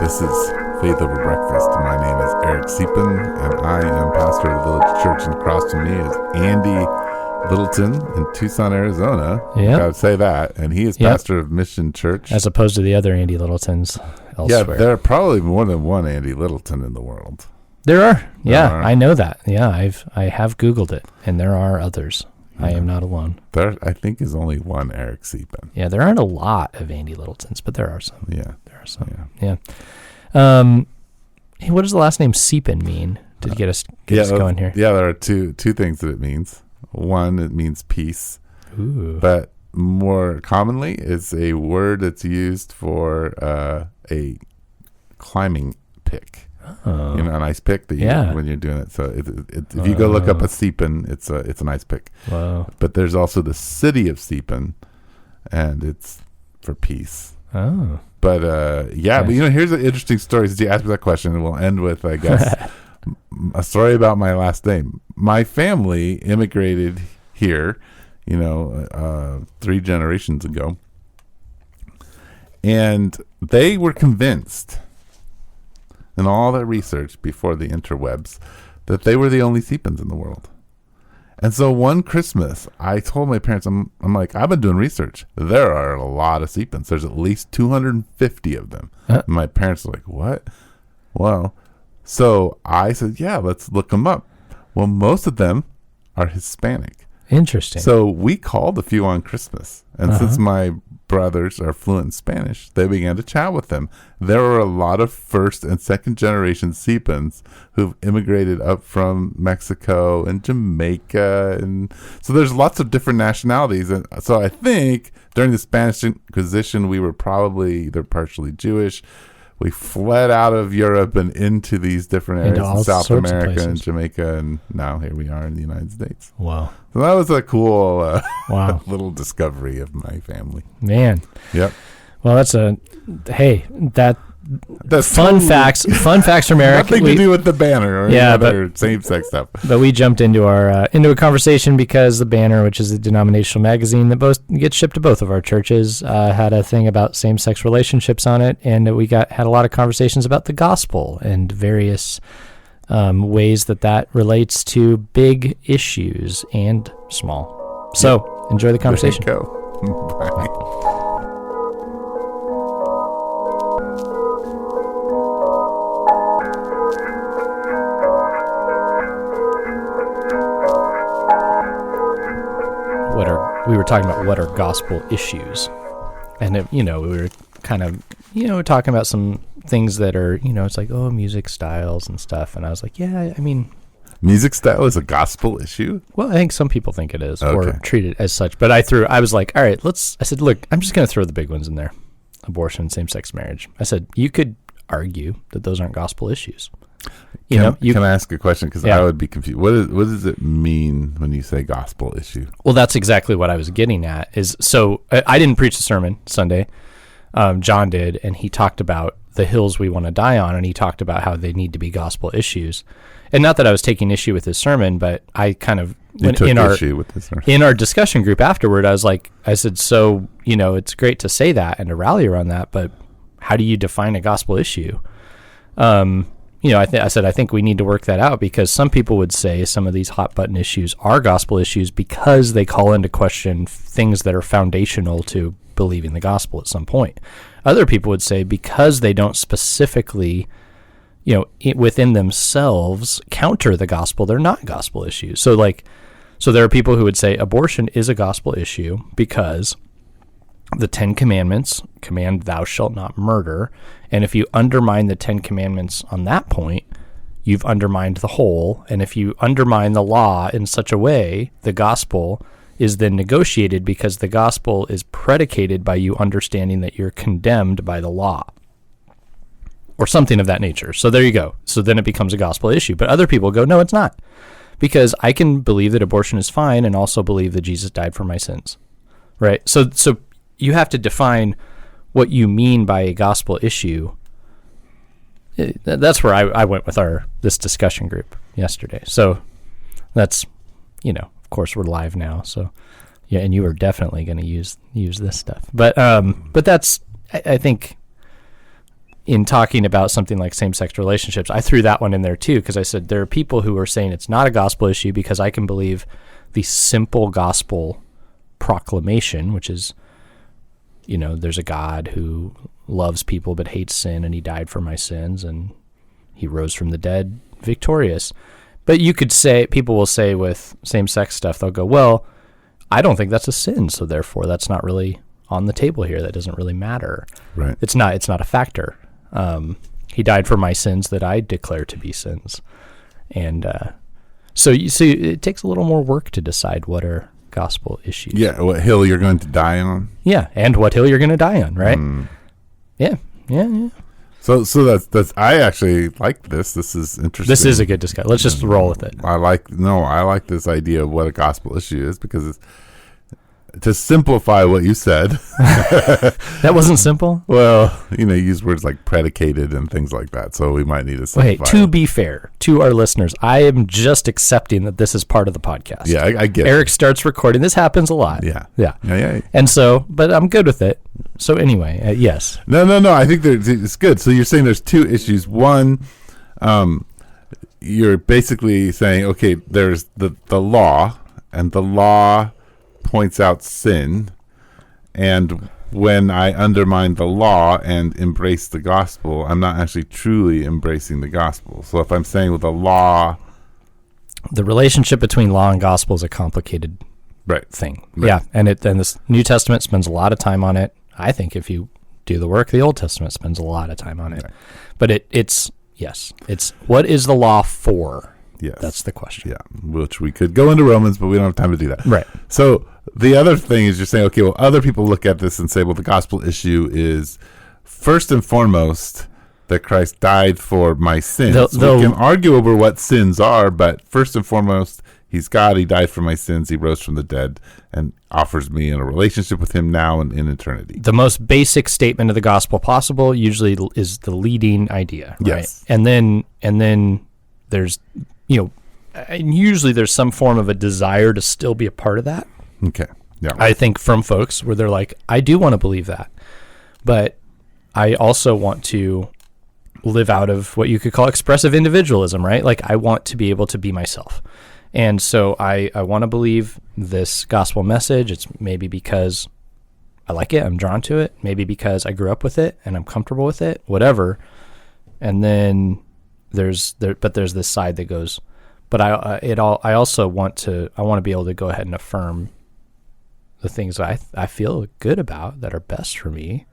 This is Faith Over Breakfast. My name is Eric Siepen, and I am pastor of the Village Church. And across from me is Andy Littleton in Tucson, Arizona. Yeah, Gotta say that. And he is pastor of Mission Church. as opposed to the other Andy Littletons elsewhere. Yeah, there are probably more than one Andy Littleton in the world. There are. There are. I know that. Yeah, I have Googled it, and there are others. Yeah. I am not alone. There, I think, is only one Eric Siepen. Yeah, there aren't a lot of Andy Littletons, but there are some. Yeah. There are some. Yeah. Hey, what does the last name Siepen mean to get us going here? Yeah, there are two things that it means. One, it means peace. Ooh. But more commonly, it's a word that's used for a climbing pick. Oh. You know, a nice pick that you when you're doing it. So if you go look up a Siepen, it's a nice pick. Wow. But there's also the city of Siepen, and it's for peace. Oh. But but here's an interesting story. Since you asked me that question, and we'll end with, I guess, a story about my last name. My family immigrated here, 3 generations ago, and they were convinced, in all their research before the interwebs, that they were the only Siepens in the world. And so one Christmas, I told my parents, I'm like, I've been doing research. There are a lot of Siepens. There's at least 250 of them. And my parents were like, what? Well, so I said, yeah, let's look them up. Well, most of them are Hispanic. Interesting. So we called a few on Christmas. And since my brothers are fluent in Spanish, they began to chat with them. There were a lot of first and second generation Siepens who've immigrated up from Mexico and Jamaica. And so there's lots of different nationalities. And so I think during the Spanish Inquisition, we were probably either partially Jewish. We fled out of Europe and into these different areas in South America and Jamaica, and now here we are in the United States. Wow. So that was a cool little discovery of my family. Man. Yep. Well, that's that's fun facts from Eric. Nothing to do with the banner or other same-sex stuff. But we jumped into our into a conversation because the banner, which is a denominational magazine that gets shipped to both of our churches, had a thing about same-sex relationships on it, and we had a lot of conversations about the gospel and various ways that relates to big issues and small. So enjoy the conversation. Go. Bye. We were talking about what are gospel issues, and we were kind of talking about some things that are it's like music styles and stuff, and I was like, music style is a gospel issue. Well, I think some people think it is or treat it as such, but I was like, all right, I said, look, I'm just going to throw the big ones in there: abortion, same-sex marriage. I said you could argue that those aren't gospel issues. Can I ask a question? Because I would be confused. What does it mean when you say gospel issue? Well, that's exactly what I was getting at. So I didn't preach a sermon Sunday. John did, and he talked about the hills we want to die on, and he talked about how they need to be gospel issues. And not that I was taking issue with his sermon, but I kind of in our discussion group afterward, I said, so it's great to say that and to rally around that, but how do you define a gospel issue? I said, I think we need to work that out, because some people would say some of these hot button issues are gospel issues because they call into question things that are foundational to believing the gospel at some point. Other people would say because they don't specifically, within themselves counter the gospel, they're not gospel issues. So there are people who would say abortion is a gospel issue because the 10 Commandments command thou shalt not murder. And if you undermine the 10 Commandments on that point, you've undermined the whole. And if you undermine the law in such a way, the gospel is then negotiated, because the gospel is predicated by you understanding that you're condemned by the law or something of that nature. So there you go. So then it becomes a gospel issue. But other people go, no, it's not, because I can believe that abortion is fine and also believe that Jesus died for my sins. Right? So you have to define what you mean by a gospel issue. That's where I went with this discussion group yesterday. So that's, of course we're live now. So yeah, and you are definitely going to use this stuff. But that's, I think, in talking about something like same-sex relationships, I threw that one in there too, because I said there are people who are saying it's not a gospel issue because I can believe the simple gospel proclamation, which is, there's a God who loves people but hates sin, and he died for my sins, and he rose from the dead victorious. But you could say, people will say with same-sex stuff, they'll go, well, I don't think that's a sin, so therefore that's not really on the table here. That doesn't really matter. Right. It's not a factor. He died for my sins that I declare to be sins. And so you see, it takes a little more work to decide what are gospel issues. Yeah, what hill you're going to die on. Yeah, and what hill you're going to die on, right? Yeah. So that's I actually like this. This is interesting. This is a good discussion. Let's just roll with it. I like this idea of what a gospel issue is, because it's to simplify what you said. That wasn't simple? Well, you use words like predicated and things like that, so we might need to simplify. To be fair to our listeners, I am just accepting that this is part of the podcast. Yeah, I get it. Eric starts recording. This happens a lot. Yeah. And so, but I'm good with it. So anyway, yes. No. I think it's good. So you're saying there's two issues. One, you're basically saying, okay, there's the law, and the law points out sin, and when I undermine the law and embrace the gospel, I'm not actually truly embracing the gospel. So if I'm saying with the law, the relationship between law and gospel is a complicated thing. Right. Yeah, and this New Testament spends a lot of time on it. I think if you do the work, the Old Testament spends a lot of time on it. Right. But it's what is the law for? Yes. That's the question. Yeah, which we could go into Romans, but we don't have time to do that. Right. So the other thing is you're saying, okay, well, other people look at this and say, well, the gospel issue is first and foremost that Christ died for my sins. We can argue over what sins are, but first and foremost, he's God, he died for my sins, he rose from the dead, and offers me in a relationship with him now and in eternity. The most basic statement of the gospel possible usually is the leading idea, right? Yes. And then there's, and usually there's some form of a desire to still be a part of that. Okay. Yeah. I think from folks where they're like, I do want to believe that, but I also want to live out of what you could call expressive individualism, right? Like I want to be able to be myself. And so I want to believe this gospel message. It's maybe because I like it, I'm drawn to it, maybe because I grew up with it and I'm comfortable with it, whatever. And then there's this side that goes, but I also want to be able to go ahead and affirm the things that I feel good about that are best for me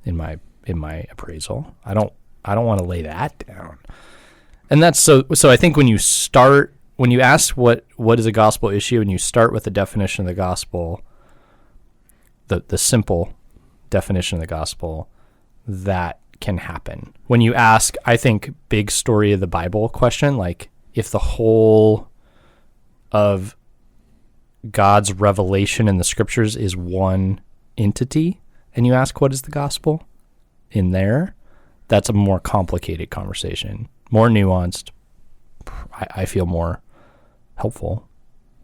in my appraisal. I don't want to lay that down. And that's so I think when you ask what is a gospel issue and you start with the definition of the gospel, the simple definition of the gospel, that can happen. When you ask, I think, big story of the Bible question, like if the whole of God's revelation in the scriptures is one entity, and you ask what is the gospel in there, that's a more complicated conversation, more nuanced. I feel more helpful,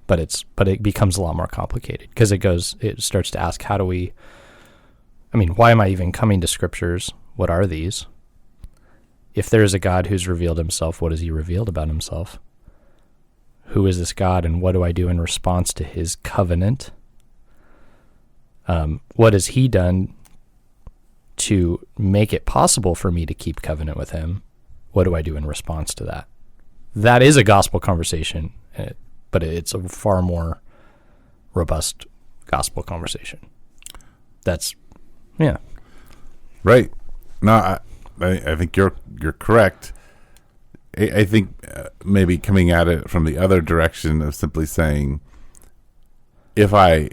but it becomes a lot more complicated because it starts to ask, why am I even coming to scriptures? What are these? If there is a God who's revealed himself, what has he revealed about himself? Who is this God, and what do I do in response to his covenant? What has he done to make it possible for me to keep covenant with him? What do I do in response to that? That is a gospel conversation, but it's a far more robust gospel conversation. That's, yeah. Right. No, I think you're correct. I think maybe coming at it from the other direction of simply saying, if I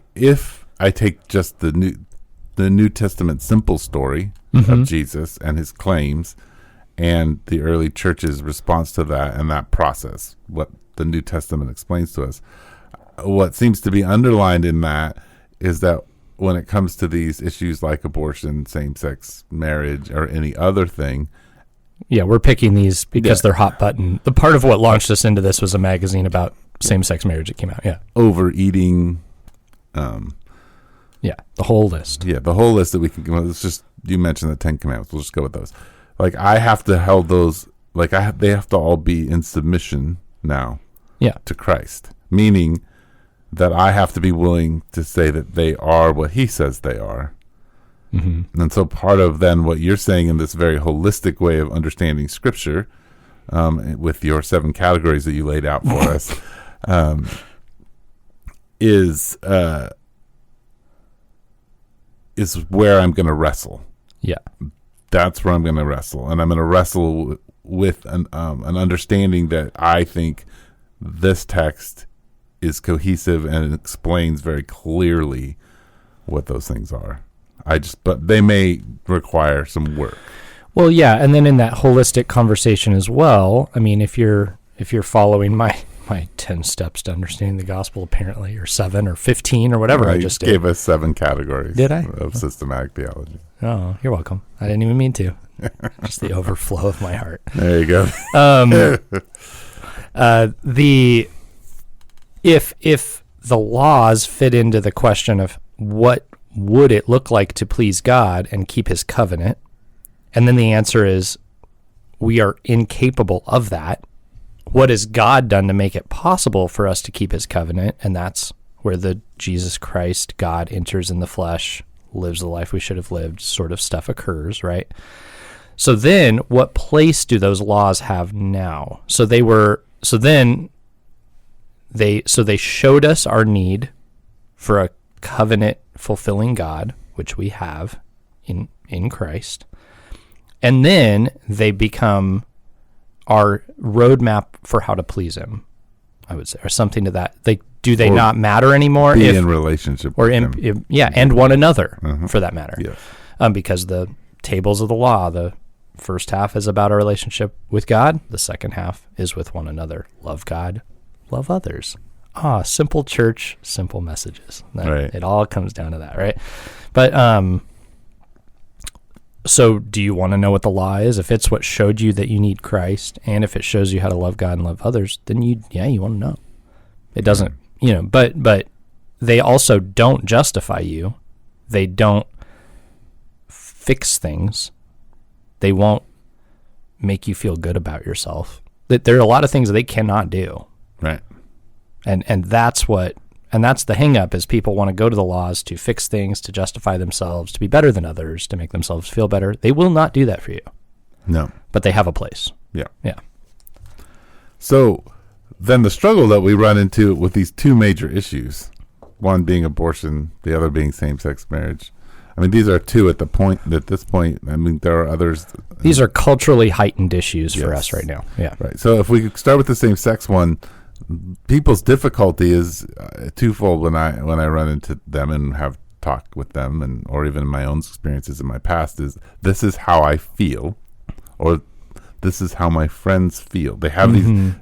take just the New Testament simple story of Jesus and his claims, and the early church's response to that and that process, what the New Testament explains to us, what seems to be underlined in that is that when it comes to these issues like abortion, same-sex marriage, or any other thing. Yeah, we're picking these because they're hot button. The part of what launched us into this was a magazine about same-sex marriage that came out, yeah. Overeating. The whole list. Yeah, the whole list that we can, you mentioned the 10 Commandments. We'll just go with those. like I have to hold those, like they have to all be in submission now to Christ, meaning that I have to be willing to say that they are what he says they are. Mm-hmm. And so part of then what you're saying in this very holistic way of understanding Scripture, with your 7 categories that you laid out for us, is where I'm going to wrestle. Yeah, that's where I'm going to wrestle, and I'm going to wrestle with an understanding that I think this text is cohesive and it explains very clearly what those things are. But they may require some work. Well, yeah, and then in that holistic conversation as well, I mean, if you're following my 10 steps to understanding the gospel, apparently, or 7 or 15 or whatever I just gave us 7 categories. Did I? Of systematic theology. Oh, you're welcome. I didn't even mean to. Just the overflow of my heart. There you go. If the laws fit into the question of what would it look like to please God and keep his covenant, and then the answer is we are incapable of that, what has God done to make it possible for us to keep his covenant? And that's where the Jesus Christ, God, enters in the flesh, lives the life we should have lived, sort of stuff occurs, right? So then what place do those laws have now? So they showed us our need for a covenant fulfilling God, which we have in Christ. And then they become our roadmap for how to please him, I would say, or something to that. Do they not matter anymore? Be in relationship with him. And one another, for that matter. Yes. Because the tables of the law, the first half is about our relationship with God. The second half is with one another. Love God, love others. Simple church, simple messages. Right. It all comes down to that, right? But so do you want to know what the law is? If it's what showed you that you need Christ, and if it shows you how to love God and love others, then you want to know. It doesn't, but they also don't justify you. They don't fix things. They won't make you feel good about yourself. There are a lot of things that they cannot do. Right. And that's the hang up, is people want to go to the laws to fix things, to justify themselves, to be better than others, to make themselves feel better. They will not do that for you. No. But they have a place. Yeah. Yeah. So then the struggle that we run into with these 2 major issues, one being abortion, the other being same-sex marriage. I mean, these are 2 at this point. I mean, there are others. These are culturally heightened issues for us right now. Yeah. Right. So if we start with the same-sex one, people's difficulty is twofold when I run into them and have talked with them, or even my own experiences in my past, is this is how I feel, or this is how my friends feel. They have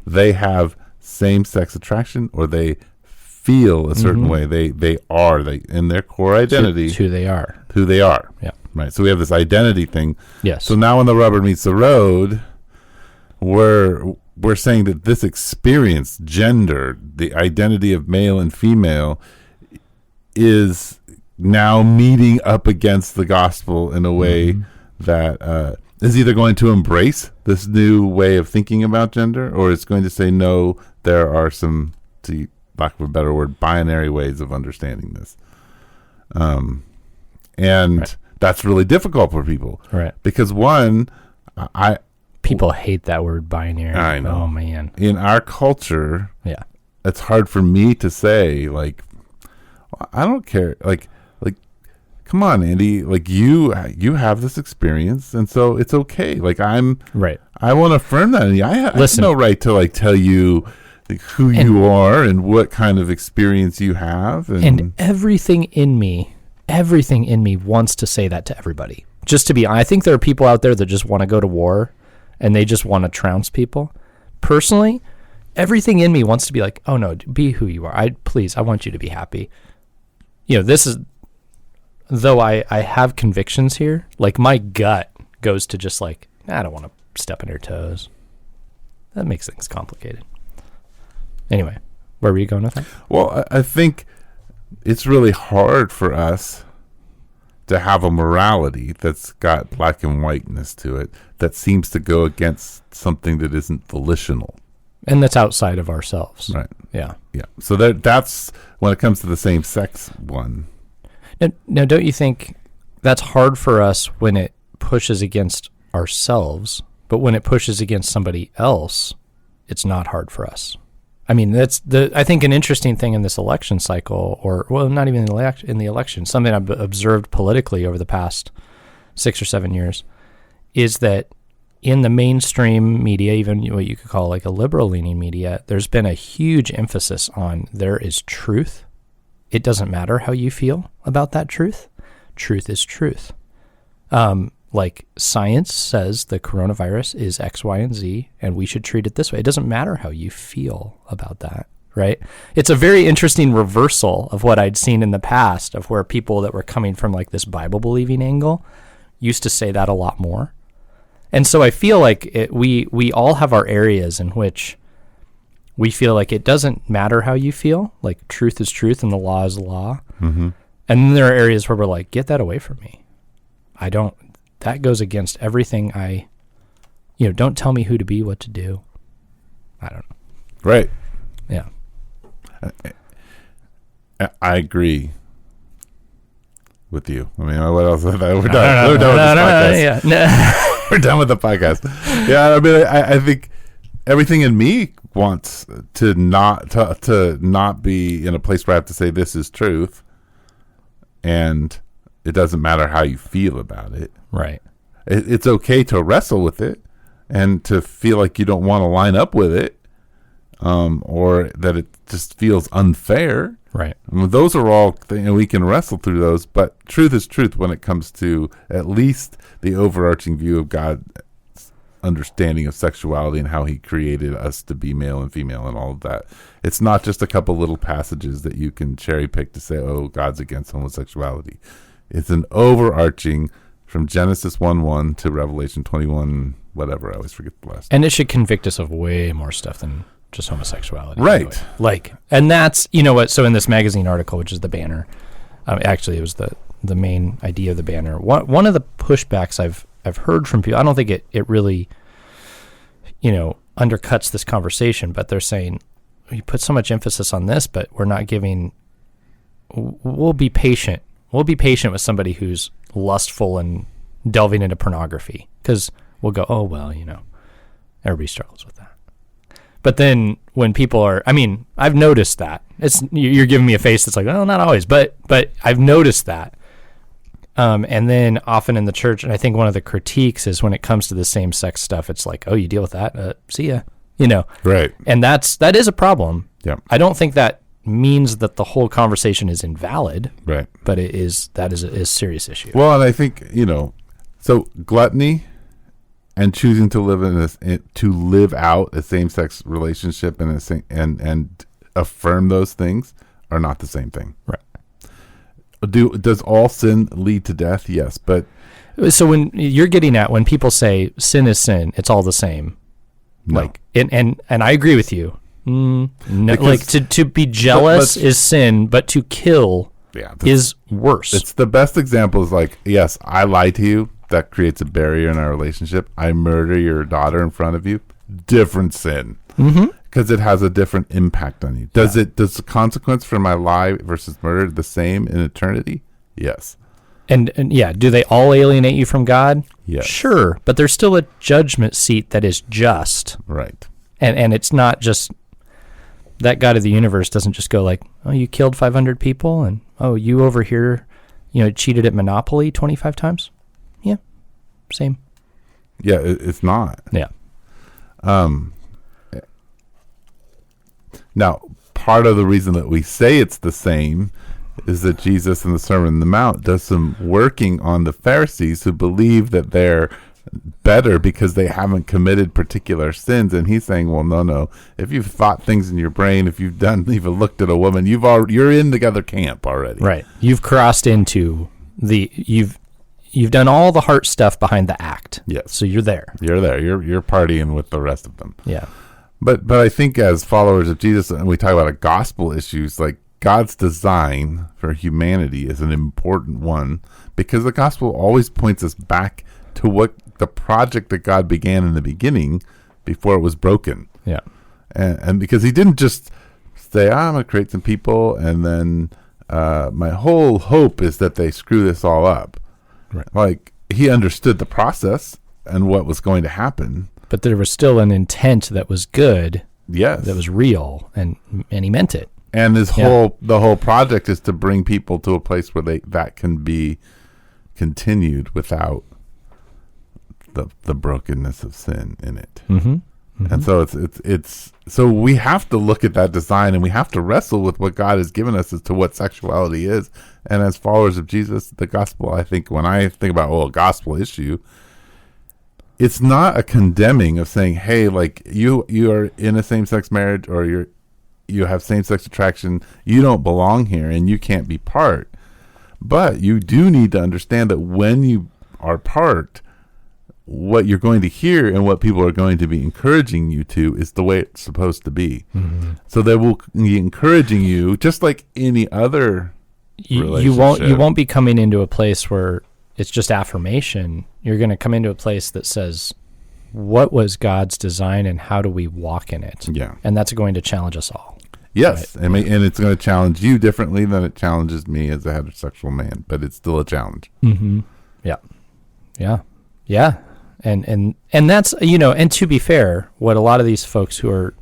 they have same-sex attraction, or they feel a certain way. They are in their core identity. It's who they are. Who they are. Yeah. Right. So we have this identity thing. Yes. So now when the rubber meets the road, we're saying that this experience, gender, the identity of male and female, is now meeting up against the gospel in a way that is either going to embrace this new way of thinking about gender, or it's going to say, no, there are some, to lack of a better word, binary ways of understanding this. And that's really difficult for people. Right. Because people hate that word binary. I know. Oh, man. In our culture, yeah, it's hard for me to say, like, I don't care. Like, come on, Andy. Like, you have this experience, and so it's okay. Like, right. I want to affirm that. And I have no right to, like, tell you who you are and what kind of experience you have. And everything in me wants to say that to everybody. Just to be, I think there are people out there that just want to go to war, and they just want to trounce people. Personally, everything in me wants to be like, oh no, be who you are. I want you to be happy. This is, though I have convictions here, like my gut goes to just like, I don't want to step on your toes. That makes things complicated. Anyway, where were you going with that? Well, I think it's really hard for us to have a morality that's got black and whiteness to it that seems to go against something that isn't volitional. And that's outside of ourselves. Right. Yeah. Yeah. So that's when it comes to the same-sex one. Now, don't you think that's hard for us when it pushes against ourselves, but when it pushes against somebody else, it's not hard for us? I mean, that's I think an interesting thing in this election cycle, not even in the election, something I've observed politically over the past 6 or 7 years, is that in the mainstream media, even what you could call like a liberal-leaning media, there's been a huge emphasis on there is truth. It doesn't matter how you feel about that truth. Truth is truth. Like science says the coronavirus is X, Y, and Z, and we should treat it this way. It doesn't matter how you feel about that, right? It's a very interesting reversal of what I'd seen in the past, of where people that were coming from like this Bible-believing angle used to say that a lot more. And so I feel like we all have our areas in which we feel like it doesn't matter how you feel, like truth is truth and the law is law. Mm-hmm. And then there are areas where we're like, get that away from me. That goes against everything don't tell me who to be, what to do. I don't know. Right. Yeah. I agree with you. I mean, what else? We're done. We're done with this podcast. We're done with the podcast. Yeah, I mean, I think everything in me wants to not be in a place where I have to say this is truth, and it doesn't matter how you feel about it. Right. It's okay to wrestle with it and to feel like you don't want to line up with it, or that it just feels unfair. Right. I mean, those are all things, and we can wrestle through those, but truth is truth when it comes to at least the overarching view of God's understanding of sexuality and how he created us to be male and female and all of that. It's not just a couple little passages that you can cherry pick to say, oh, God's against homosexuality. It's an overarching from Genesis 1:1 to Revelation 21, whatever. I always forget the last. And it should convict us of way more stuff than just homosexuality. Right. Anyway. Like, and that's, you know what, so in this magazine article, which is the banner, actually it was the main idea of the banner. One of the pushbacks I've heard from people, I don't think it really, undercuts this conversation, but they're saying, you put so much emphasis on this, but we're not we'll be patient. We'll be patient with somebody who's lustful and delving into pornography, because we'll go, oh, well, everybody struggles with that. But then when people are, I've noticed that. You're giving me a face that's like, oh, not always, but I've noticed that. And then often in the church, and I think one of the critiques is when it comes to the same-sex stuff, it's like, oh, you deal with that? See ya. Right. And that is a problem. Yeah. I don't think that means that the whole conversation is invalid. Right. But that is a serious issue. Well, and I think, so gluttony and choosing to live out a same-sex relationship and affirm those things are not the same thing. Right. Does all sin lead to death? Yes, but so when you're getting at when people say sin is sin, it's all the same. No. Like and I agree with you. No, like to be jealous is sin, but to kill is worse. It's the best example is like, yes, I lie to you. That creates a barrier in our relationship. I murder your daughter in front of you. Different sin. Because it has a different impact on you. Does the consequence for my lie versus murder the same in eternity? Yes. And do they all alienate you from God? Yes. Sure, but there's still a judgment seat that is just. Right. And it's not just that God of the universe doesn't just go like, oh, you killed 500 people, and oh, you over here, cheated at Monopoly 25 times. Yeah, same. Yeah, it's not. Yeah. Now, part of the reason that we say it's the same is that Jesus in the Sermon on the Mount does some working on the Pharisees who believe that they're better because they haven't committed particular sins. And he's saying, well, no. If you've thought things in your brain, if you've even looked at a woman, you're in the other camp already. Right. You've crossed into you've done all the heart stuff behind the act. Yes. So you're there. You're there. You're partying with the rest of them. Yeah. But I think as followers of Jesus, and we talk about gospel issues, like God's design for humanity is an important one because the gospel always points us back to what the project that God began in the beginning before it was broken. Yeah. And because he didn't just say, I'm going to create some people and then my whole hope is that they screw this all up. Right. Like, he understood the process and what was going to happen. But there was still an intent that was good. Yes. That was real, and he meant it. And the whole project is to bring people to a place where that can be continued without the brokenness of sin in it. Mm-hmm. Mm-hmm. And so it's so we have to look at that design and we have to wrestle with what God has given us as to what sexuality is. And as followers of Jesus, the gospel, I think when I think about a gospel issue, it's not a condemning of saying, hey, like you are in a same-sex marriage or you have same-sex attraction, you don't belong here and you can't be part. But you do need to understand that when you are part, what you're going to hear and what people are going to be encouraging you to is the way it's supposed to be. Mm-hmm. So they will be encouraging you just like any other relationship. You won't be coming into a place where it's just affirmation. You're going to come into a place that says, what was God's design and how do we walk in it? Yeah. And that's going to challenge us all. Yes. Right? And it's going to challenge you differently than it challenges me as a heterosexual man, but it's still a challenge. Mm-hmm. Yeah. Yeah. Yeah. And that's, and to be fair, what a lot of these folks who are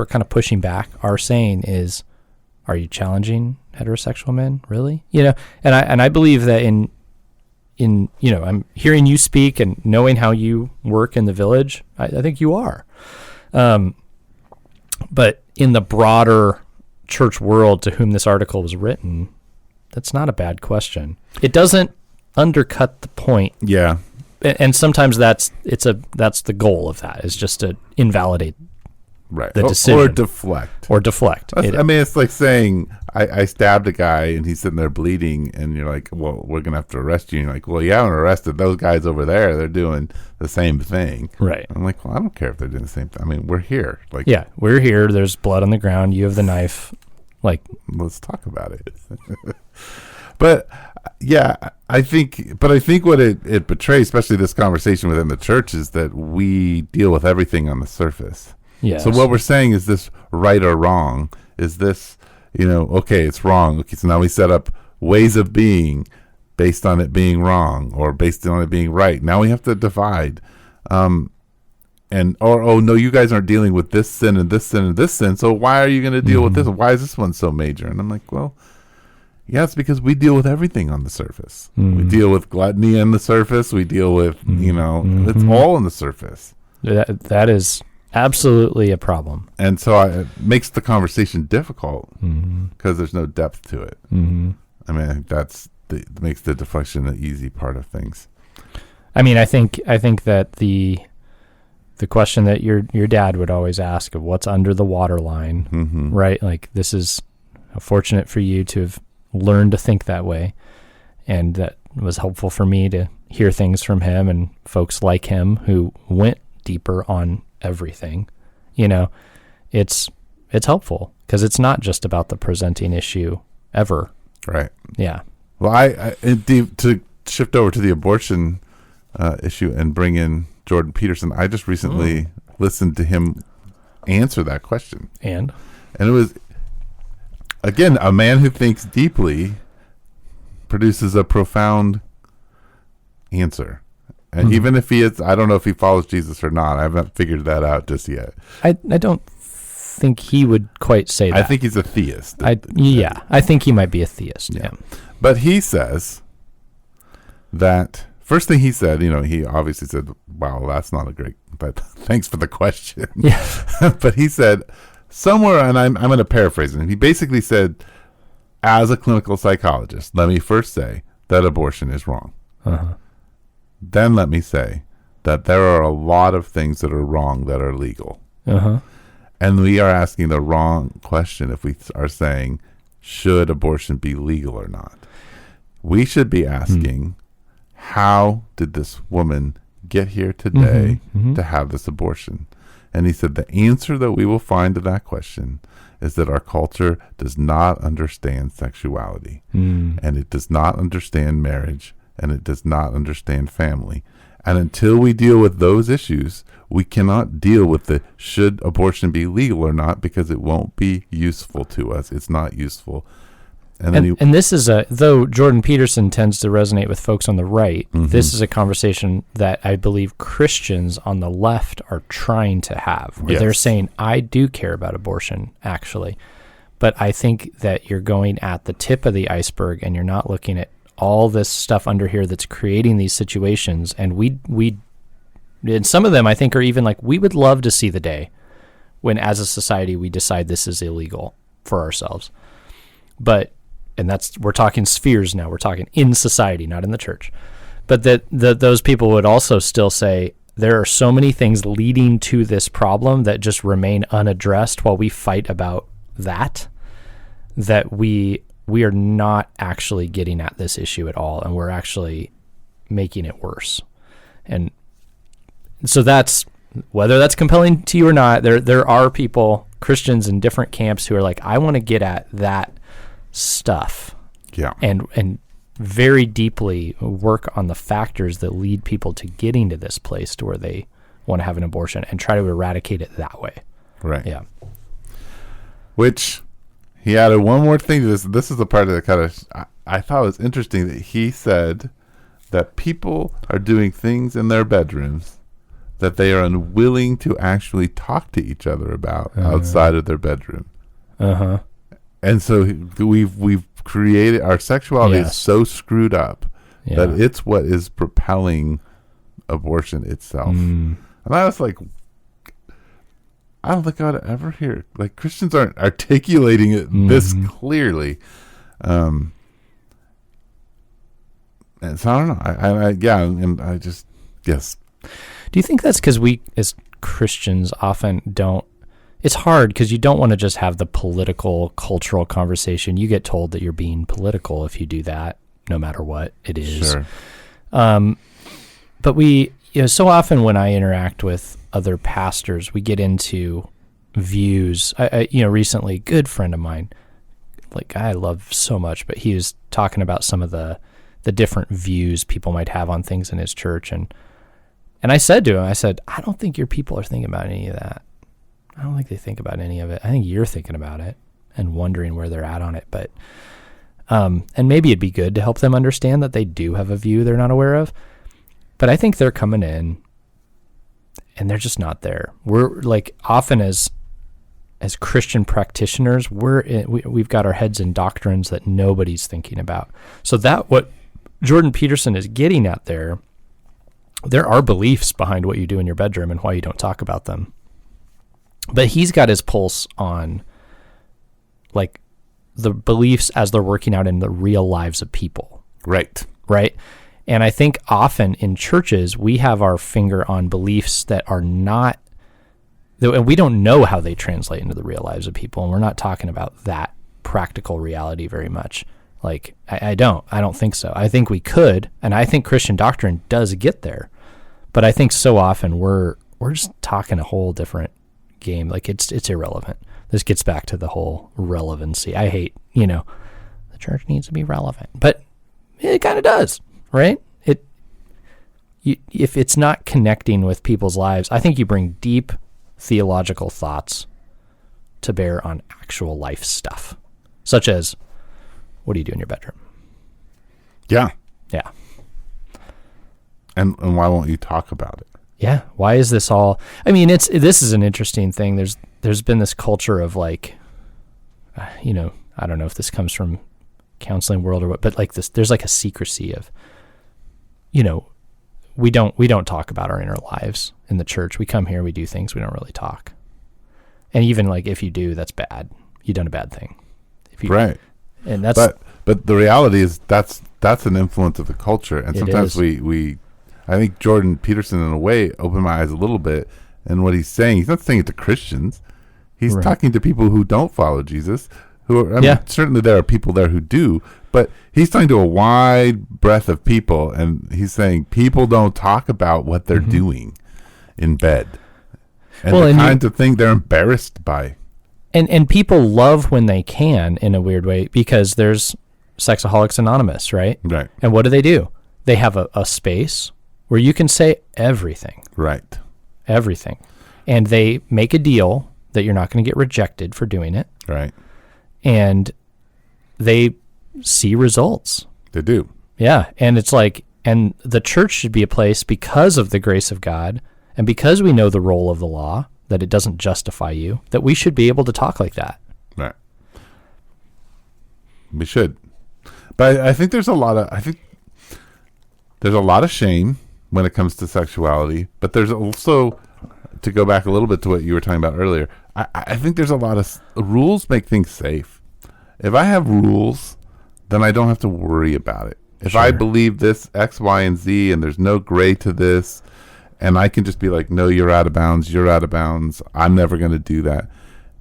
kind of pushing back are saying is, are you challenging heterosexual men? Really? And I believe that in I'm hearing you speak and knowing how you work in the village, I think you are. But in the broader church world to whom this article was written, that's not a bad question. It doesn't undercut the point. Yeah. And sometimes that's the goal of that, is just to invalidate the decision. Or deflect. It's like saying, I stabbed a guy and he's sitting there bleeding and you're like, well, we're going to have to arrest you. And you're like, well, you haven't arrested those guys over there. They're doing the same thing. Right. I'm like, well, I don't care if they're doing the same thing. I mean, we're here. Like, yeah, we're here. There's blood on the ground. You have the knife. Like, let's talk about it. But yeah, I think what it betrays, especially this conversation within the church, is that we deal with everything on the surface. Yes. So what we're saying, is this right or wrong? Is this, okay, it's wrong. Okay, so now we set up ways of being based on it being wrong or based on it being right. Now we have to divide. No, you guys aren't dealing with this sin and this sin and this sin, so why are you going to deal with this? Why is this one so major? And I'm like, well, yeah, it's because we deal with everything on the surface. We deal with gluttony on the surface. We deal with, it's all on the surface. That is absolutely a problem. And so it makes the conversation difficult because there's no depth to it. Mm-hmm. I mean, I think makes the deflection an easy part of things. I mean, I think that the question that your dad would always ask of what's under the waterline, right? Like, this is fortunate for you to have learned to think that way, and that was helpful for me to hear things from him and folks like him who went deeper on everything. It's helpful because it's not just about the presenting issue ever. Right. Yeah. Well, to shift over to the abortion issue and bring in Jordan Peterson, I just recently listened to him answer that question. And it was, again, a man who thinks deeply produces a profound answer. And even if he is, I don't know if he follows Jesus or not. I haven't figured that out just yet. I don't think he would quite say that. I think he's a theist. I think he might be a theist. Yeah. But he says that, first thing he said, he obviously said, wow, that's not a great, but thanks for the question. Yeah. But he said somewhere, and I'm going to paraphrase him. He basically said, as a clinical psychologist, let me first say that abortion is wrong. Uh-huh. Then let me say that there are a lot of things that are wrong that are legal. Uh-huh. And we are asking the wrong question if we are saying, should abortion be legal or not? We should be asking, how did this woman get here today to have this abortion? And he said the answer that we will find to that question is that our culture does not understand sexuality, and it does not understand marriage, and it does not understand family. And until we deal with those issues, we cannot deal with the should abortion be legal or not, because it won't be useful to us. It's not useful. And this is though Jordan Peterson tends to resonate with folks on the right, this is a conversation that I believe Christians on the left are trying to have, where they're saying, I do care about abortion, actually, but I think that you're going at the tip of the iceberg and you're not looking at all this stuff under here that's creating these situations. And we and some of them I think are even like, we would love to see the day when as a society we decide this is illegal for ourselves. And we're talking spheres now. We're talking in society, not in the church. But that those people would also still say there are so many things leading to this problem that just remain unaddressed while we fight about that we are not actually getting at this issue at all, and we're actually making it worse. And so that's, whether that's compelling to you or not, there are people, Christians in different camps, who are like, I want to get at that stuff, and very deeply work on the factors that lead people to getting to this place to where they want to have an abortion and try to eradicate it that way. Right. Yeah. Which he added one more thing to this. This is the part that kind of I thought was interesting, that he said that people are doing things in their bedrooms that they are unwilling to actually talk to each other about outside of their bedroom. And so we've created, our sexuality is so screwed up that it's what is propelling abortion itself. And I was like, I don't think I'd ever hear, like, Christians aren't articulating it this clearly. And so I don't know. And I just, yes. Do you think that's because we as Christians often don't, it's hard because you don't want to just have the political, cultural conversation. You get told that you're being political if you do that, no matter what it is. Sure. But we, so often when I interact with other pastors, we get into views. I recently, good friend of mine, like I love so much, but he was talking about some of the different views people might have on things in his church. And I said to him, I don't think your people are thinking about any of that. I don't think they think about any of it. I think you're thinking about it and wondering where they're at on it. But, and maybe it'd be good to help them understand that they do have a view they're not aware of. But I think they're coming in and they're just not there. We're like, often as Christian practitioners, we've got our heads in doctrines that nobody's thinking about. So that what Jordan Peterson is getting at there are beliefs behind what you do in your bedroom and why you don't talk about them. But he's got his pulse on like the beliefs as they're working out in the real lives of people. Right. And I think often in churches, we have our finger on beliefs that are not, and we don't know how they translate into the real lives of people. And we're not talking about that practical reality very much. Like, I don't think so. I think we could, and I think Christian doctrine does get there. But I think so often we're just talking a whole different game. Like it's irrelevant. This gets back to the whole relevancy. I hate, the church needs to be relevant, but it kind of does, right? If it's not connecting with people's lives, I think you bring deep theological thoughts to bear on actual life stuff, such as, what do you do in your bedroom? Yeah. And why won't you talk about it? Yeah. Why is this all? I mean, this is an interesting thing. There's been this culture of like, I don't know if this comes from counseling world or what, but like this, there's like a secrecy of, we don't talk about our inner lives in the church. We come here, we do things, we don't really talk. And even like if you do, that's bad. You've done a bad thing. Right. And that's but the reality is that's an influence of the culture, and sometimes we I think Jordan Peterson in a way opened my eyes a little bit. And what he's not saying it to Christians. He's talking to people who don't follow Jesus. Certainly there are people there who do, but he's talking to a wide breadth of people, and he's saying people don't talk about what they're doing in bed, and the kinds of things they're embarrassed by. And people love when they can, in a weird way, because there's Sexaholics Anonymous, right? Right. And what do? They have a space where you can say everything. Right. Everything. And they make a deal that you're not going to get rejected for doing it. Right. And they see results. They do. Yeah. And it's like, and the church should be a place, because of the grace of God and because we know the role of the law, that it doesn't justify you, that we should be able to talk like that. Right. We should. But I think there's a lot of shame when it comes to sexuality, but there's also, to go back a little bit to what you were talking about earlier, I think there's a lot of rules make things safe. If I have rules, then I don't have to worry about it. If Sure. I believe this X, Y, and Z, and there's no gray to this, and I can just be like, no, you're out of bounds. You're out of bounds. I'm never going to do that.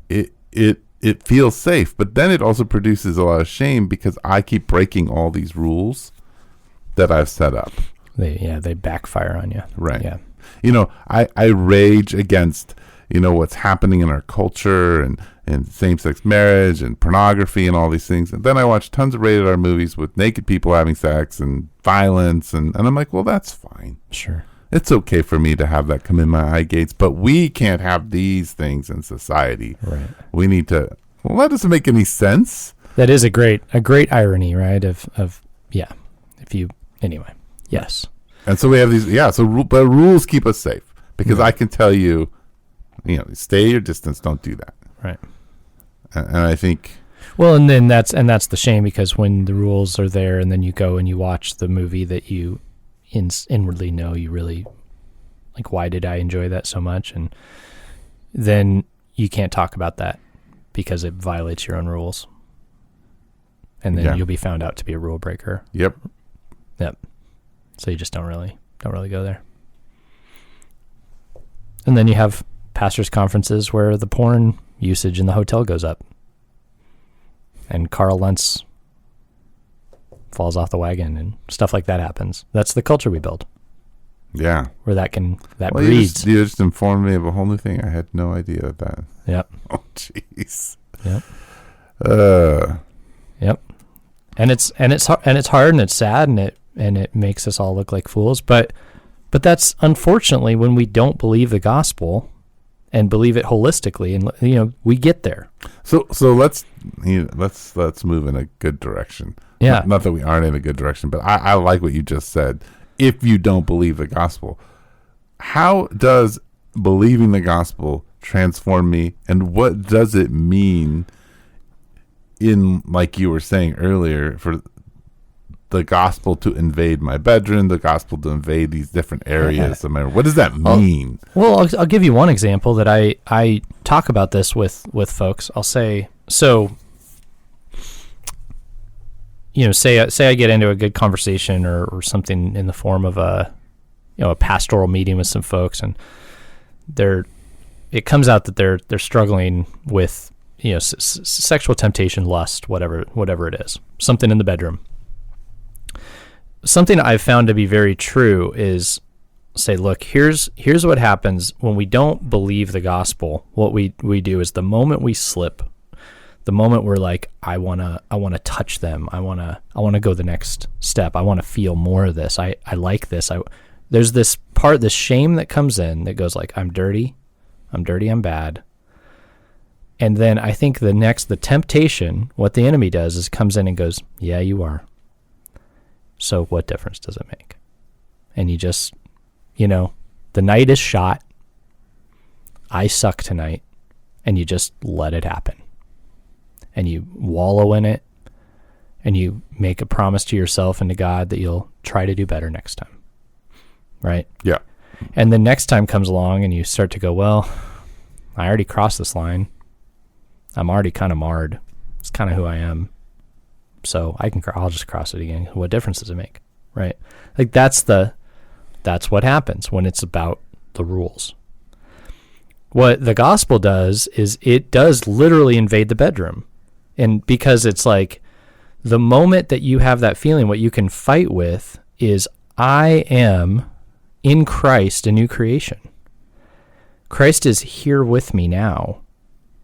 It feels safe, but then it also produces a lot of shame because I keep breaking all these rules that I've set up. They backfire on you. Right. Yeah. You know, I rage against, what's happening in our culture and same-sex marriage and pornography and all these things. And then I watch tons of rated R movies with naked people having sex and violence. And I'm like, well, that's fine. Sure. It's okay for me to have that come in my eye gates, but we can't have these things in society. Right. We need to, well, that doesn't make any sense. That is a great irony, right? Anyway, yes. And so we have these, but rules keep us safe because I can tell you, stay your distance, don't do that. Right. And I think, well, and then that's the shame, because when the rules are there and then you go and you watch the movie that you inwardly know you really like, why did I enjoy that so much? And then you can't talk about that because it violates your own rules. And then you'll be found out to be a rule breaker. Yep. So you just don't really go there. And then you have pastors' conferences where the porn usage in the hotel goes up. And Carl Lentz falls off the wagon and stuff like that happens. That's the culture we build. Yeah. Where that breeds. You just informed me of a whole new thing. I had no idea of that. Yep. Oh, jeez. Yep. Yep. And it's hard and it's sad and it makes us all look like fools. But that's unfortunately when we don't believe the gospel and believe it holistically, and we get there. So let's move in a good direction. Yeah. Not that we aren't in a good direction, but I like what you just said. If you don't believe the gospel, how does believing the gospel transform me, and what does it mean in, like you were saying earlier, for the gospel to invade my bedroom, the gospel to invade these different areas of my, what does that mean? Well, I'll give you one example that I talk about this with folks. I'll say, so, say I get into a good conversation or something in the form of a pastoral meeting with some folks, and it comes out that they're struggling with sexual temptation, lust, whatever it is, something in the bedroom. Something I've found to be very true is, say, look, here's what happens when we don't believe the gospel. What we do is, the moment we slip, the moment we're like, I wanna touch them, I wanna go the next step, I wanna feel more of this, I like this. There's this part, this shame that comes in that goes like, I'm dirty, I'm bad. And then I think the temptation, what the enemy does is comes in and goes, yeah, you are. So what difference does it make? And you just, the night is shot. I suck tonight. And you just let it happen. And you wallow in it. And you make a promise to yourself and to God that you'll try to do better next time. Right? Yeah. And the next time comes along and you start to go, well, I already crossed this line. I'm already kind of marred. It's kind of who I am. So I'll just cross it again. What difference does it make? Right? Like that's what happens when it's about the rules. What the gospel does is it does literally invade the bedroom. And because it's like the moment that you have that feeling, what you can fight with is, I am in Christ a new creation. Christ is here with me now.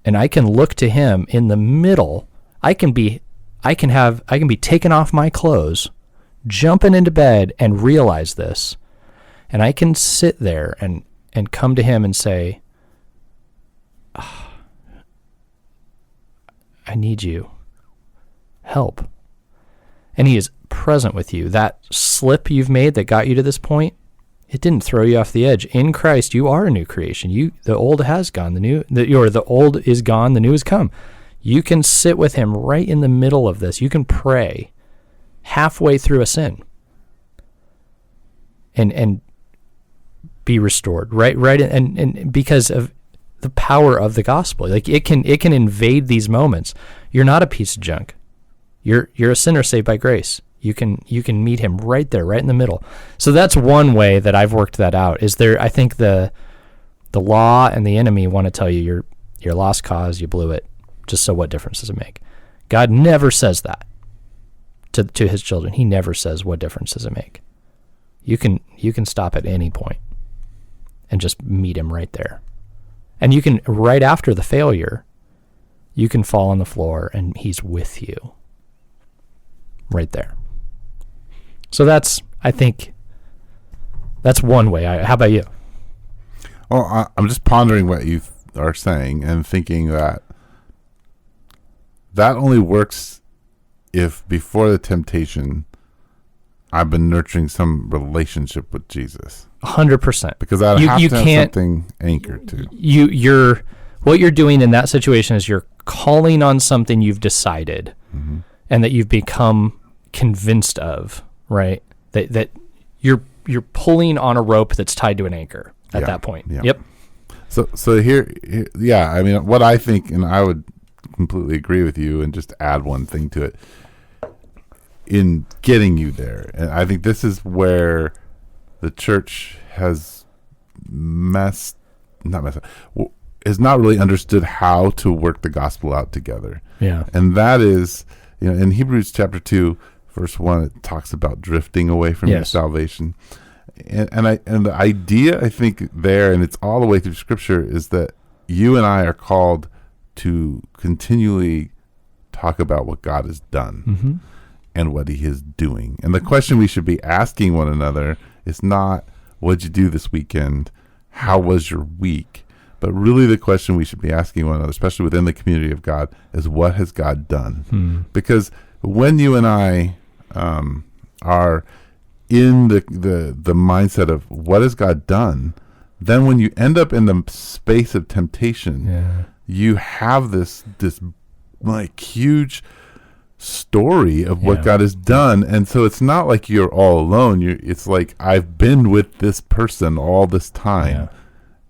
and I can look to him in the middle. I can be taking off my clothes, jumping into bed and realize this. And I can sit there and come to him and say, I need you. Help. And he is present with you. That slip you've made that got you to this point, it didn't throw you off the edge. In Christ, you are a new creation. The old has gone, the old is gone, the new has come. You can sit with him right in the middle of this. You can pray halfway through a sin and be restored, right? And because of the power of the gospel, like it can invade these moments. You're not a piece of junk. You're a sinner saved by grace. You can meet him right there, right in the middle. So that's one way that I've worked that out. I think the law and the enemy want to tell you you're lost cause, you blew it. Just so what difference does it make? God never says that to his children. He never says what difference does it make. You can stop at any point and just meet him right there. And you can, right after the failure, you can fall on the floor and he's with you right there. So I think that's one way. How about you? Well, I'm just pondering what you are saying and thinking that only works if before the temptation I've been nurturing some relationship with Jesus. 100%. Because I have to have something anchored to. What you're doing in that situation is you're calling on something you've decided and that you've become convinced of, right? That you're pulling on a rope that's tied to an anchor at that point. Yeah. Yep. So here, I mean, what I think, and I would completely agree with you, and just add one thing to it in getting you there. And I think this is where the church has has not really understood how to work the gospel out together. Yeah. And that is, in Hebrews chapter 2, verse 1, it talks about drifting away from your salvation. And the idea, I think, there, and it's all the way through Scripture, is that you and I are called to continually talk about what God has done and what he is doing. And the question we should be asking one another is not, what'd you do this weekend? How was your week? But really the question we should be asking one another, especially within the community of God, is what has God done? Because when you and I are in the mindset of what has God done, then when you end up in the space of temptation, you have this like huge story of what God has done. And so it's not like you're all alone. It's like, I've been with this person all this time.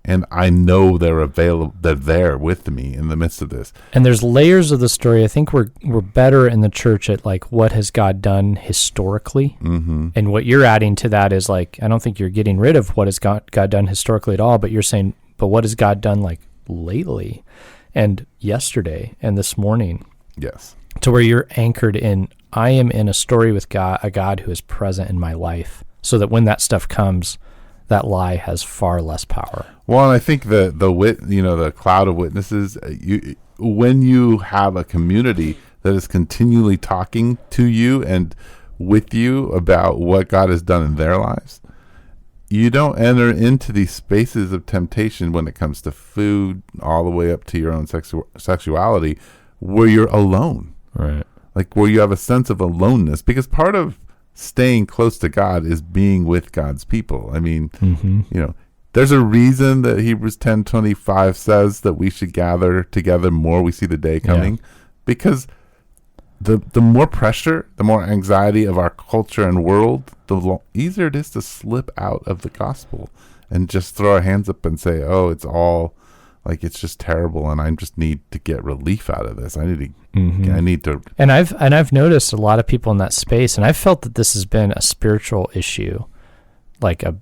And I know they're available. They're there with me in the midst of this. And there's layers of the story. I think we're better in the church at like, what has God done historically? And what you're adding to that is like, I don't think you're getting rid of what has God done historically at all, but you're saying, but what has God done like lately and yesterday and this morning? Yes. To where you're anchored in, I am in a story with God, a God who is present in my life, so that when that stuff comes, that lie has far less power. Well, and I think the cloud of witnesses, when you have a community that is continually talking to you and with you about what God has done in their lives, you don't enter into these spaces of temptation when it comes to food, all the way up to your own sexuality, where you're alone. Right. Like where you have a sense of aloneness, because part of staying close to God is being with God's people. I mean, there's a reason that Hebrews 10:25 says that we should gather together more we see the day coming, because the more pressure, the more anxiety of our culture and world, the easier it is to slip out of the gospel and just throw our hands up and say, oh, it's all like, it's just terrible, and I just need to get relief out of this. I need to. And I've noticed a lot of people in that space, and I've felt that this has been a spiritual issue, like a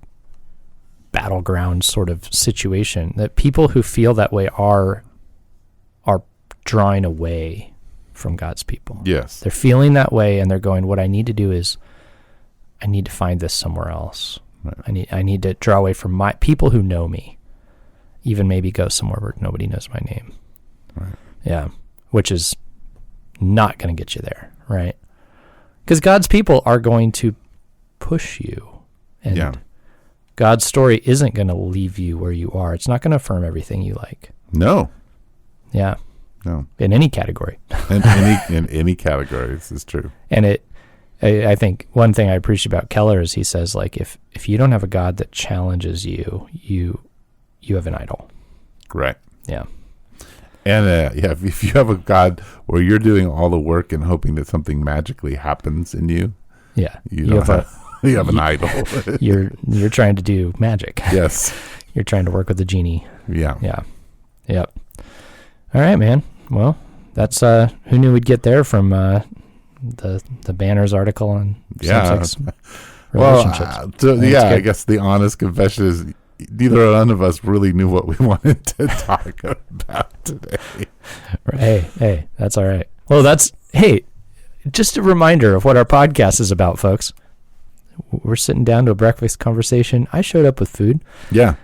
battleground sort of situation, that people who feel that way are drawing away from God's people. Yes. They're feeling that way, and they're going, what I need to do is I need to find this somewhere else. Right. I need to draw away from my people who know me. Even maybe go somewhere where nobody knows my name. Right. Yeah. Which is not going to get you there, right? Because God's people are going to push you. And God's story isn't going to leave you where you are. It's not going to affirm everything you like. No. Yeah. No. In any category. in any category, this is true. And I think one thing I appreciate about Keller is he says, like, if you don't have a God that challenges you, you have an idol. Right. Yeah. And if you have a God where you're doing all the work and hoping that something magically happens in you, you have an idol. You're trying to do magic. Yes. You're trying to work with the genie. Yeah. Yeah. Yep. All right, man. Well, that's who knew we'd get there from the Banners article on same-sex relationships. I guess the honest confession is neither one of us really knew what we wanted to talk about today. Hey, that's all right. Well, just a reminder of what our podcast is about, folks. We're sitting down to a breakfast conversation. I showed up with food. Yeah.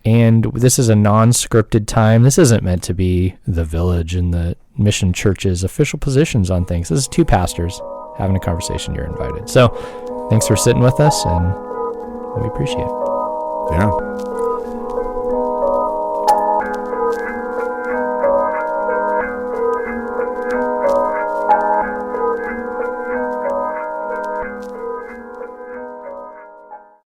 And this is a non-scripted time. This isn't meant to be the Village and the Mission Church's official positions on things. This is two pastors having a conversation. You're invited. So thanks for sitting with us, and we appreciate it. Yeah.